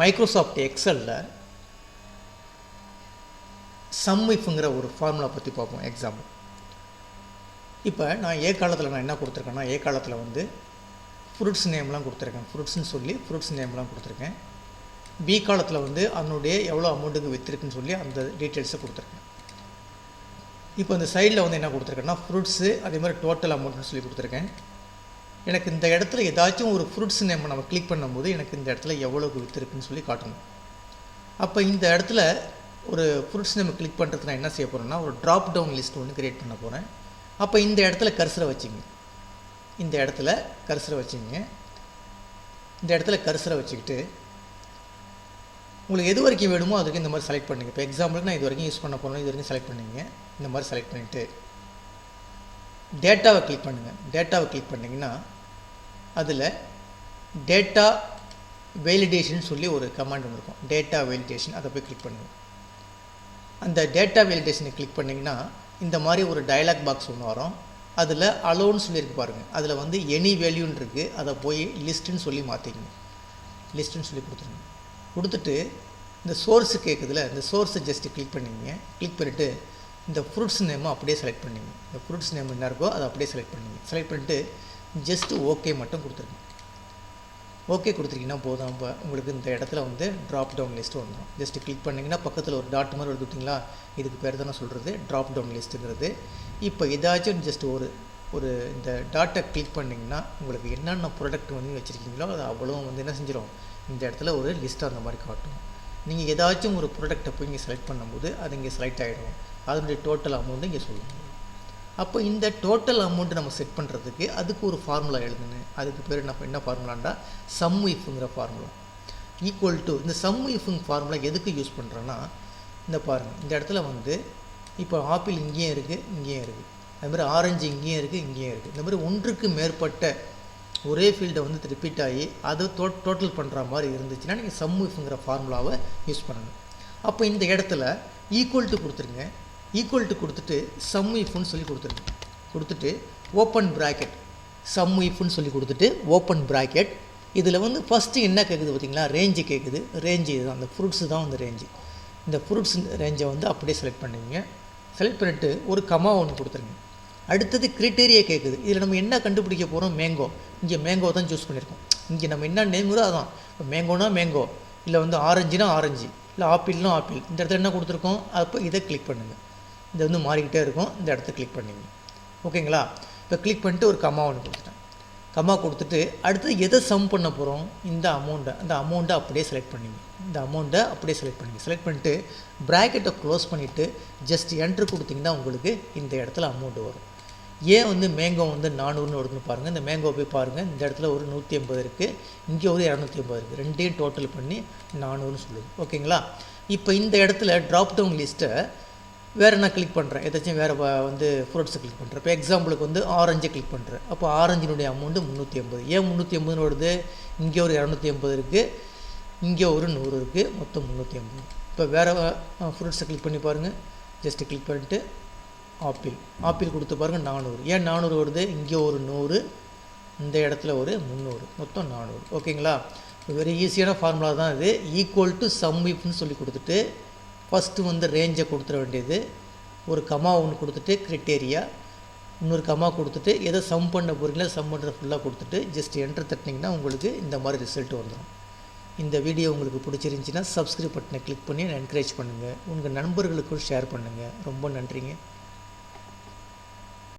Microsoft எக்ஸலில் some இஃப்ங்கிற ஒரு formula பற்றி பார்ப்போம். எக்ஸாம்பிள், இப்போ நான் காலத்தில் நான் என்ன கொடுத்துருக்கேன்னா, காலத்தில் வந்து ஃப்ரூட்ஸ் நேம்லாம் கொடுத்துருக்கேன். ஃப்ரூட்ஸ்னு சொல்லி ஃப்ரூட்ஸ் நேம்லாம் கொடுத்துருக்கேன். பி காலத்தில் வந்து அதனுடைய எவ்வளோ அமௌண்ட்டுக்கு விற்றுருக்குன்னு சொல்லி அந்த டீட்டெயில்ஸை கொடுத்துருக்கேன். இப்போ இந்த சைடில் வந்து என்ன கொடுத்துருக்கேன்னா, ஃப்ரூட்ஸு அதே மாதிரி டோட்டல் அமௌண்ட்னு சொல்லி கொடுத்துருக்கேன். எனக்கு இந்த இடத்துல ஏதாச்சும் ஒரு ஃப்ரூட்ஸ் நேம் நம்ம கிளிக் பண்ணும்போது எனக்கு இந்த இடத்துல எவ்வளோக்கு விற்றுருக்குன்னு சொல்லி காட்டணும். அப்போ இந்த இடத்துல ஒரு ஃப்ரூட்ஸ் நேம் கிளிக் பண்ணுறதுக்கு நான் என்ன செய்ய போகிறேன்னா, ஒரு ட்ராப் டவுன் லிஸ்ட் ஒன்று க்ரியேட் பண்ண போகிறேன். அப்போ இந்த இடத்துல கர்சரை வச்சுங்க. இந்த இடத்துல கர்சரை வச்சுங்க. இந்த இடத்துல கர்சரை வச்சுக்கிட்டு உங்களுக்கு எது வரைக்கும் வேணுமோ அதுக்கு இந்த மாதிரி செலக்ட் பண்ணுங்கள். இப்போ எக்ஸாம்பிளுக்கு நான் இது வரைக்கும் யூஸ் பண்ண போகிறேன், இது வரைக்கும் செலக்ட் பண்ணிங்க. இந்த மாதிரி செலக்ட் பண்ணிவிட்டு டேட்டாவை கிளிக் பண்ணுங்கள். டேட்டாவை கிளிக் பண்ணிங்கன்னா அதில் டேட்டா வேலிடேஷன் சொல்லி ஒரு கமாண்ட் ஒன்று இருக்கும். டேட்டா வேலிடேஷன், அதை போய் கிளிக் பண்ணுங்கள். அந்த டேட்டா வேலிடேஷனை கிளிக் பண்ணிங்கன்னா இந்த மாதிரி ஒரு டயலாக் பாக்ஸ் ஒன்று வரும். அதில் அலோன்னு சொல்லியிருக்கு பாருங்கள். அதில் வந்து எனி வேல்யூன்னு இருக்குது. அதை போய் லிஸ்ட்டுன்னு சொல்லி மாற்றிக்கங்க. லிஸ்ட்டுன்னு சொல்லி கொடுத்துருங்க. கொடுத்துட்டு இந்த சோர்ஸு கேட்குதுல, இந்த சோர்ஸை ஜஸ்ட்டு கிளிக் பண்ணிங்க. கிளிக் பண்ணிவிட்டு இந்த ஃப்ரூட்ஸ் நேமை அப்படியே செலக்ட் பண்ணிங்க. இந்த ஃப்ரூட்ஸ் நேம் என்ன இருக்கோ அதை அப்படியே செலக்ட் பண்ணிங்க. செலக்ட் பண்ணிவிட்டு ஜஸ்ட்டு ஓகே மட்டும் கொடுத்துருங்க. ஓகே கொடுத்துருக்கீங்கன்னா போதும். இப்போ உங்களுக்கு இந்த இடத்துல வந்து ட்ராப் டவுன் லிஸ்ட்டு வந்துடும். ஜஸ்ட்டு கிளிக் பண்ணிங்கன்னா பக்கத்தில் ஒரு டாட் மாதிரி எடுத்துட்டிங்களா, இதுக்கு பேர் தானே சொல்கிறது ட்ராப் டவுன் லிஸ்ட்டுங்கிறது. இப்போ ஏதாச்சும் ஜஸ்ட் ஒரு இந்த டாட்டை கிளிக் பண்ணிங்கன்னா உங்களுக்கு என்னென்ன ப்ராடக்ட் வந்து வச்சுருக்கீங்களோ அது அவ்வளோ வந்து என்ன செஞ்சிடும், இந்த இடத்துல ஒரு லிஸ்ட்டு அந்த மாதிரி காட்டும். நீங்கள் ஏதாச்சும் ஒரு ப்ராடக்டை போய் இங்கே செலக்ட் பண்ணும்போது அது இங்கே செலக்ட் ஆகிடும். அதனுடைய டோட்டல் அமௌண்ட்டு இங்கே சொல்லுங்கள். அப்போ இந்த டோட்டல் அமௌண்ட்டு நம்ம செட் பண்ணுறதுக்கு அதுக்கு ஒரு ஃபார்முலா எழுதுன்னு. அதுக்கு பேர் என்ன ஃபார்முலாண்டா, சம் இஃப்ங்கிற ஃபார்முலா. ஈக்குவல் டு இந்த சம் இஃப்ங்க ஃபார்முலா எதுக்கு யூஸ் பண்ணுறேன்னா, இந்த பாருங்கள், இந்த இடத்துல வந்து இப்போ ஆப்பிள் இங்கேயும் இருக்குது, இங்கேயும் இருக்குது. அதுமாதிரி ஆரஞ்சு இங்கேயும் இருக்குது, இங்கேயும் இருக்குது. இந்த மாதிரி ஒன்றுக்கு மேற்பட்ட ஒரே ஃபீல்டை வந்து ரிப்பீட் ஆகி அதை டோட்டல் பண்ணுற மாதிரி இருந்துச்சுன்னா நீங்கள் சம் இஃப்ங்கிற ஃபார்முலாவை யூஸ் பண்ணணும். அப்போ இந்த இடத்துல ஈக்குவல் டு கொடுத்துருங்க. ஈக்குவல் டு கொடுத்துட்டு சம் இஃப்னு சொல்லி கொடுத்துருங்க. கொடுத்துட்டு ஓப்பன் ப்ராக்கெட், சம் இஃப்னு சொல்லி கொடுத்துட்டு ஓப்பன் ப்ராக்கெட். இதில் வந்து ஃபஸ்ட்டு என்ன கேட்குது பார்த்தீங்களா, ரேஞ்சு கேட்குது. ரேஞ்சு இதுதான், அந்த ஃப்ரூட்ஸு தான் வந்து ரேஞ்சு. இந்த ஃப்ரூட்ஸ் ரேஞ்சை வந்து அப்படியே செலக்ட் பண்ணிங்க. செலக்ட் பண்ணிவிட்டு ஒரு கமா ஒன்று கொடுத்துருங்க. அடுத்தது க்ரைட்டீரியா கேட்குது. இதில் நம்ம என்ன கண்டுபிடிக்க போகிறோம், மேங்கோ. இங்கே மேங்கோ தான் சூஸ் பண்ணியிருக்கோம். இங்கே நம்ம என்ன நேம்கிறோ அதான். இப்போ மேங்கோனா மேங்கோ, இல்லை வந்து ஆரஞ்சுனா ஆரஞ்சு, இல்லை ஆப்பிள்னா ஆப்பிள். இந்த இடத்துல என்ன கொடுத்துருக்கோம், அப்போ இதை கிளிக் பண்ணுங்கள். இது வந்து மாறிக்கிட்டே இருக்கும். இந்த இடத்த கிளிக் பண்ணிங்க. ஓகேங்களா? இப்போ கிளிக் பண்ணிட்டு ஒரு கமா ஒன்று கொடுத்துட்டேன். கமா கொடுத்துட்டு அடுத்து எதை சம் பண்ண போகிறோம், இந்த அமௌண்ட்டை. அந்த அமௌண்ட்டை அப்படியே செலக்ட் பண்ணிங்க. இந்த அமௌண்ட்டை அப்படியே செலக்ட் பண்ணிங்க. செலக்ட் பண்ணிட்டு ப்ராக்கெட்டை க்ளோஸ் பண்ணிவிட்டு ஜஸ்ட் என்ட்ரு கொடுத்திங்கன்னா உங்களுக்கு இந்த இடத்துல அமௌண்ட்டு வரும். ஏன் வந்து மேங்கோ வந்து 400ன்னு வருதுன்னு பாருங்கள். இந்த மேங்கோ போய் பாருங்கள். இந்த இடத்துல ஒரு 150 இருக்குது, இங்கே ஒரு 250 இருக்குது. ரெண்டையும் டோட்டல் பண்ணி 400ன்னு சொல்லுது. ஓகேங்களா? இப்போ இந்த இடத்துல ட்ராப் டவுன் லிஸ்ட்டை வேறு என்ன கிளிக் பண்ணுறேன், ஏதாச்சும் வேறு வந்து ஃப்ரூட்ஸை கிளிக் பண்ணுறேன். இப்போ எக்ஸாம்பிளுக்கு வந்து ஆரஞ்சை கிளிக் பண்ணுறேன். அப்போ ஆரஞ்சினுடைய அமௌண்ட்டு 350. ஏன் 350ன்னு வருது, இங்கே ஒரு 250 இருக்குது, இங்கே ஒரு 100 இருக்குது, மொத்தம் 350. இப்போ வேறு ஃப்ரூட்ஸை கிளிக் பண்ணி பாருங்கள். ஜஸ்ட்டு கிளிக் பண்ணிட்டு ஆப்பிள் கொடுத்து பாருங்கள், 400. ஏன் 400 வருது, இங்கே ஒரு 100, இந்த இடத்துல ஒரு 300, மொத்தம் 400. ஓகேங்களா? வெரி ஈஸியான ஃபார்முலா தான் இது. ஈக்குவல் டு சம் இஃப்னு சொல்லி கொடுத்துட்டு ஃபஸ்ட்டு வந்து ரேஞ்சை கொடுத்துட வேண்டியது. ஒரு கமா ஒன்று கொடுத்துட்டு க்ரைட்டீரியா, இன்னொரு கமா கொடுத்துட்டு எதை சம் பண்ண போகிறீங்களோ சம் பண்ணுறத ஃபுல்லாக கொடுத்துட்டு ஜஸ்ட் என்ட்ரு தட்டினீங்கன்னா உங்களுக்கு இந்த மாதிரி ரிசல்ட் வந்துடும். இந்த வீடியோ உங்களுக்கு பிடிச்சிருந்துச்சின்னா சப்ஸ்கிரைப் பட்டனை கிளிக் பண்ணி என்கரேஜ் பண்ணுங்கள். உங்கள் நண்பர்களுக்கும் ஷேர் பண்ணுங்கள். ரொம்ப நன்றிங்க.